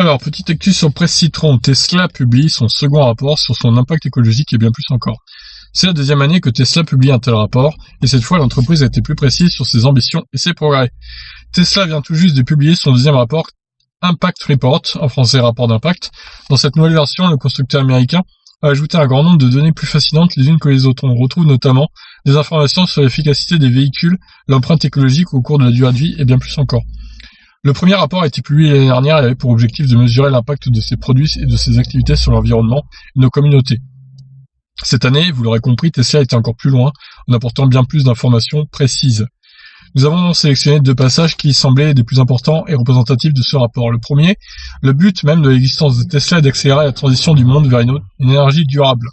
Alors, petite actu sur Presse Citron, Tesla publie son second rapport sur son impact écologique et bien plus encore. C'est la deuxième année que Tesla publie un tel rapport, et cette fois l'entreprise a été plus précise sur ses ambitions et ses progrès. Tesla vient tout juste de publier son deuxième rapport, Impact Report, en français rapport d'impact. Dans cette nouvelle version, le constructeur américain a ajouté un grand nombre de données plus fascinantes les unes que les autres. On retrouve notamment des informations sur l'efficacité des véhicules, l'empreinte écologique au cours de la durée de vie et bien plus encore. Le premier rapport a été publié l'année dernière et avait pour objectif de mesurer l'impact de ses produits et de ses activités sur l'environnement et nos communautés. Cette année, vous l'aurez compris, Tesla était encore plus loin, en apportant bien plus d'informations précises. Nous avons sélectionné deux passages qui semblaient des plus importants et représentatifs de ce rapport. Le premier, le but même de l'existence de Tesla est d'accélérer la transition du monde vers une énergie durable.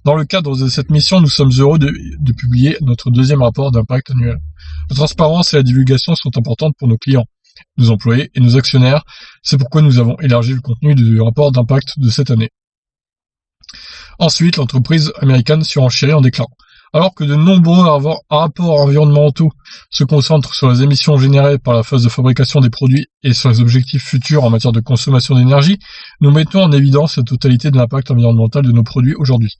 Dans le cadre de cette mission, nous sommes heureux de publier notre deuxième rapport d'impact annuel. La transparence et la divulgation sont importantes pour nos clients, nos employés et nos actionnaires. C'est pourquoi nous avons élargi le contenu du rapport d'impact de cette année. Ensuite, l'entreprise américaine surenchérit en déclarant: alors que de nombreux rapports environnementaux se concentrent sur les émissions générées par la phase de fabrication des produits et sur les objectifs futurs en matière de consommation d'énergie, nous mettons en évidence la totalité de l'impact environnemental de nos produits aujourd'hui.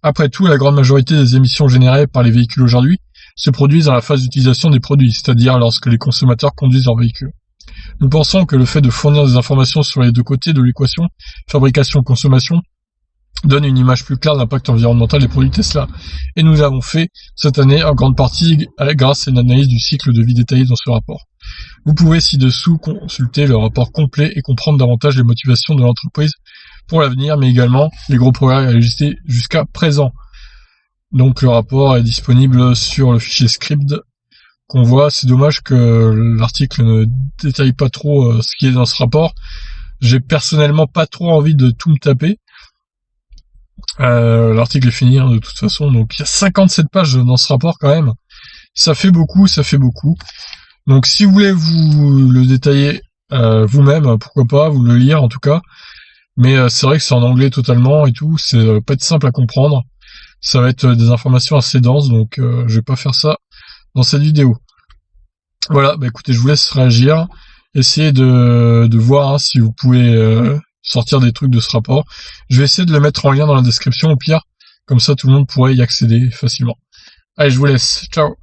Après tout, la grande majorité des émissions générées par les véhicules aujourd'hui se produisent dans la phase d'utilisation des produits, c'est-à-dire lorsque les consommateurs conduisent leur véhicule. Nous pensons que le fait de fournir des informations sur les deux côtés de l'équation, fabrication-consommation, donne une image plus claire de l'impact environnemental des produits Tesla. Et nous l'avons fait cette année en grande partie grâce à une analyse du cycle de vie détaillé dans ce rapport. Vous pouvez ci-dessous consulter le rapport complet et comprendre davantage les motivations de l'entreprise pour l'avenir, mais également les gros progrès réalisés jusqu'à présent. Donc le rapport est disponible sur le fichier script qu'on voit. C'est dommage que l'article ne détaille pas trop ce qui est dans ce rapport. J'ai personnellement pas trop envie de tout me taper. L'article est fini de toute façon, donc il y a 57 pages dans ce rapport quand même. Ça fait beaucoup. Donc si vous voulez vous le détailler vous-même, pourquoi pas, vous le lire en tout cas. Mais c'est vrai que c'est en anglais totalement et tout, c'est pas être simple à comprendre. Ça va être des informations assez denses, donc je vais pas faire ça dans cette vidéo. Voilà, écoutez, je vous laisse réagir. Essayez de voir si vous pouvez sortir des trucs de ce rapport. Je vais essayer de le mettre en lien dans la description au pire, comme ça tout le monde pourrait y accéder facilement. Allez, je vous laisse. Ciao.